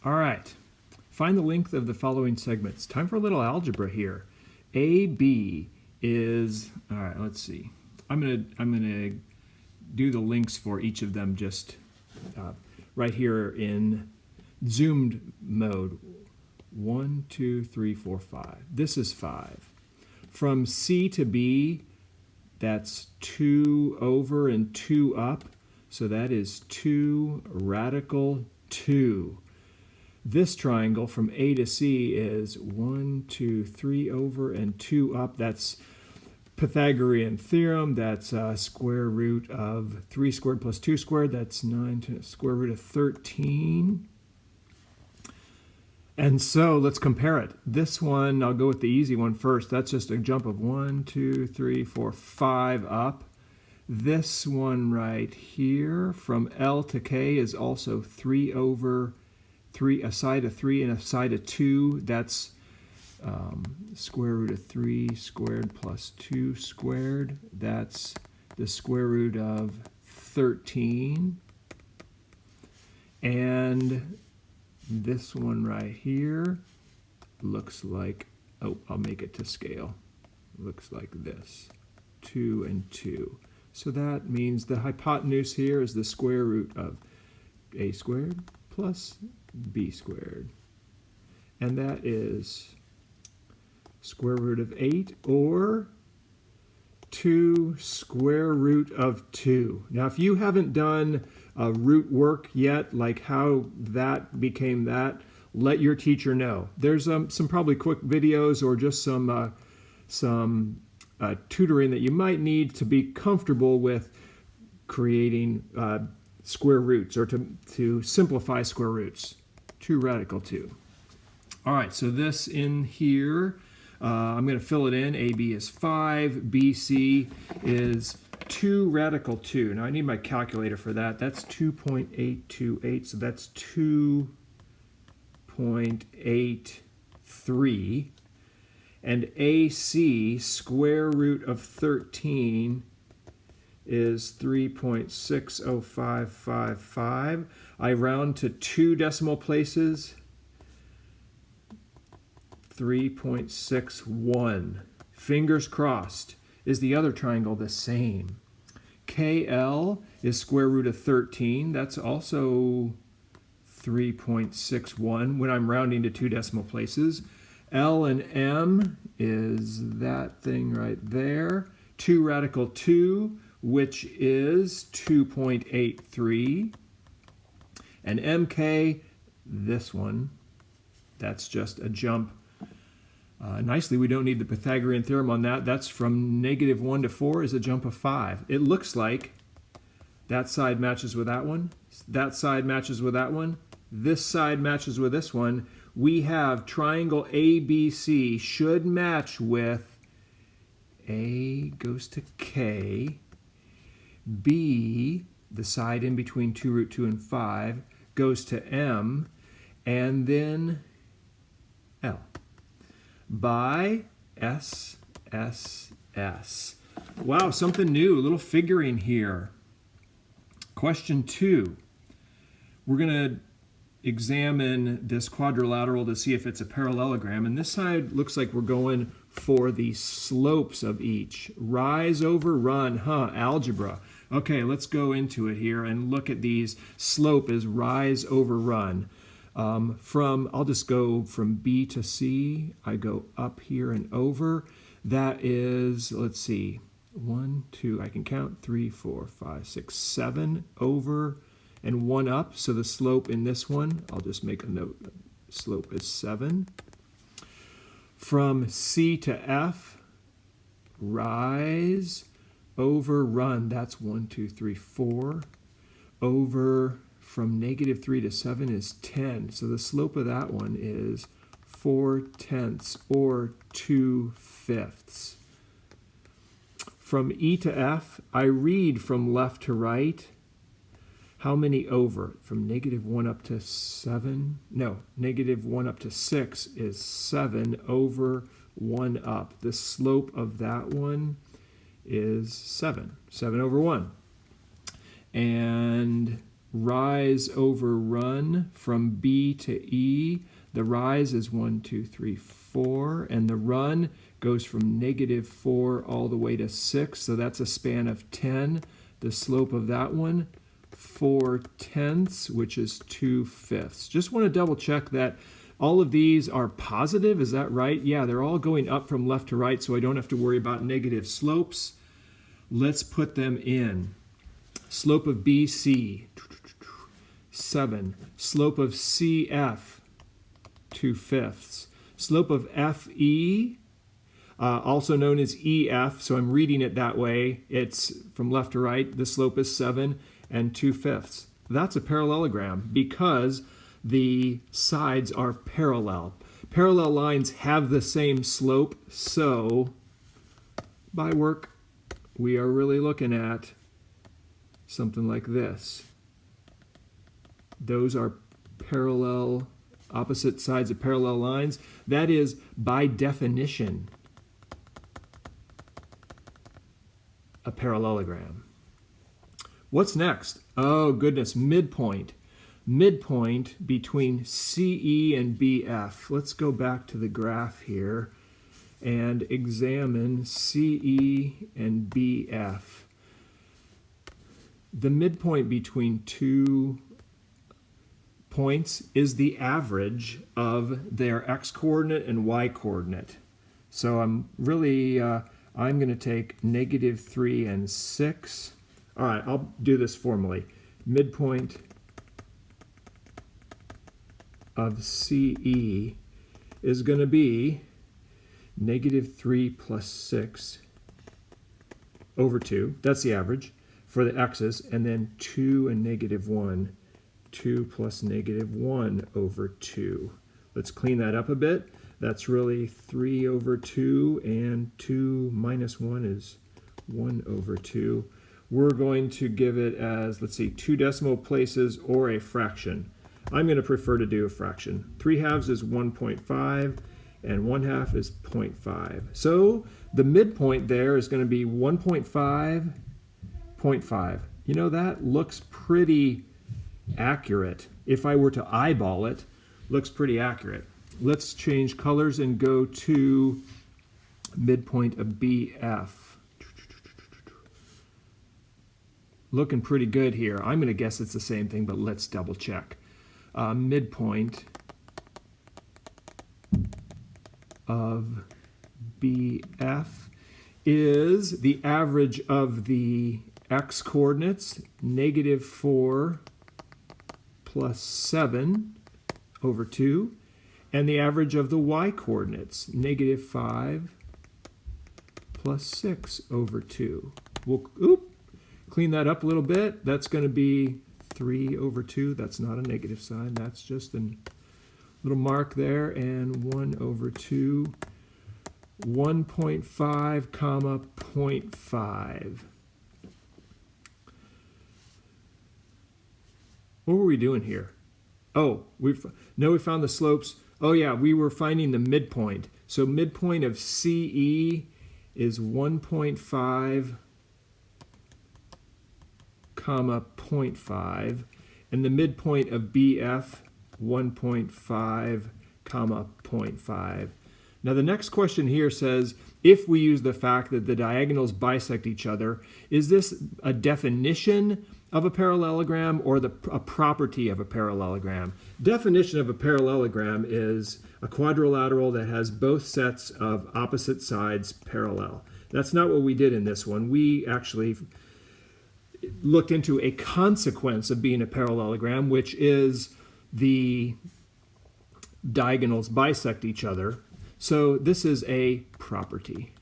All right. Find the length of the following segments. Time for a little algebra here. AB is, all right, let's see. I'm gonna do the links for each of them just right here in zoomed mode. 1, 2, 3, 4, 5. This is 5. From C to B, that's 2 over and 2 up. So that is 2 radical 2. This triangle from A to C is 1, 2, 3 over and 2 up. That's Pythagorean theorem. That's square root of 3 squared plus 2 squared. That's 9 to square root of 13. And so let's compare it. This one, I'll go with the easy one first. That's just a jump of 1, 2, 3, 4, 5 up. This one right here from L to K is also 3 over 3, a side of 3 and a side of 2. That's square root of 3 squared plus 2 squared. That's the square root of 13. And this one right here looks like, oh, I'll make it to scale. Looks like this, 2 and 2. So that means the hypotenuse here is the square root of a squared plus b squared. And that is square root of 8 or 2 square root of 2. Now, if you haven't done root work yet, like how that became that, let your teacher know. There's some probably quick videos or just some tutoring that you might need to be comfortable with creating square roots or to simplify square roots. 2 radical 2. All right, so this in here, I'm going to fill it in. AB is 5, BC is 2 radical 2. Now I need my calculator for that. That's 2.828, so that's 2.83. And AC, square root of 13, is 3.60555. I round to 2 decimal places, 3.61. Fingers crossed. Is the other triangle the same? KL is square root of 13. That's also 3.61 when I'm rounding to 2 decimal places. L and M is that thing right there. 2 radical 2, which is 2.83. And MK, this one, that's just a jump. Nicely, we don't need the Pythagorean theorem on that. That's from -1 to 4 is a jump of 5. It looks like that side matches with that one. That side matches with that one. This side matches with this one. We have triangle ABC should match with A goes to K. B, the side in between 2 root 2 and 5, goes to M. And then L. By S, S, S. Wow, something new, a little figuring here. Question 2. We're going to examine this quadrilateral to see if it's a parallelogram. And this side looks like we're going for the slopes of each. Rise over run, algebra. Okay, let's go into it here and look at these. Slope is rise over run. I'll just go from B to C. I go up here and over. That is, let's see, 1, 2, I can count 3, 4, 5, 6, 7 over and 1 up. So the slope in this one, I'll just make a note, slope is 7. From C to F, rise over run, that's 1, 2, 3, 4. Over from -3 to 7 is 10. So the slope of that one is 4/10 or 2/5. From E to F, I read from left to right. How many over? From -1 up to 7? No, -1 up to 6 is 7 over 1 up. The slope of that one is 7. 7 over 1. And rise over run from B to E. The rise is 1, 2, 3, 4, and the run goes from -4 all the way to 6, so that's a span of 10. The slope of that one, 4/10, which is 2/5. Just want to double check that all of these are positive, is that right? Yeah, they're all going up from left to right, so I don't have to worry about negative slopes. Let's put them in. Slope of BC, 7. Slope of CF, 2/5. Slope of FE, also known as EF, so I'm reading it that way. It's from left to right. The slope is 7 and 2/5. That's a parallelogram because the sides are parallel. Parallel lines have the same slope, so by work, we are really looking at something like this. Those are parallel, opposite sides of parallel lines. That is, by definition, a parallelogram. What's next? Oh goodness, midpoint. Midpoint between CE and BF. Let's go back to the graph here and examine CE and BF. The midpoint between two points is the average of their x-coordinate and y-coordinate. So I'm really, I'm going to take -3 and 6. All right, I'll do this formally. Midpoint of CE is going to be -3 plus 6 over 2. That's the average for the x's. And then 2 and -1. 2 plus -1 over 2. Let's clean that up a bit. That's really 3 over 2, and 2 minus 1 is 1 over 2. We're going to give it as, let's see, 2 decimal places or a fraction. I'm going to prefer to do a fraction. 3/2 is 1.5, and 1/2 is 0.5. So the midpoint there is going to be 1.5, 0.5. You know, that looks pretty accurate. If I were to eyeball it, looks pretty accurate. Let's change colors and go to midpoint of BF. Looking pretty good here. I'm going to guess it's the same thing, but let's double check. Midpoint of BF is the average of the x-coordinates, -4 plus 7 over 2, and the average of the y-coordinates, -5 plus 6 over 2. We'll clean that up a little bit. That's going to be 3 over 2. That's not a negative sign. That's just a little mark there. And 1 over 2. 1.5 comma 0.5. What were we doing here? Oh, we found the slopes. Oh yeah, we were finding the midpoint. So midpoint of CE is 1.5 comma 0.5, and the midpoint of BF 1.5 comma 0.5. Now the next question here says, if we use the fact that the diagonals bisect each other, is this a definition of a parallelogram or a property of a parallelogram? Definition of a parallelogram is a quadrilateral that has both sets of opposite sides parallel. That's not what we did in this one. We actually looked into a consequence of being a parallelogram, which is the diagonals bisect each other. So this is a property.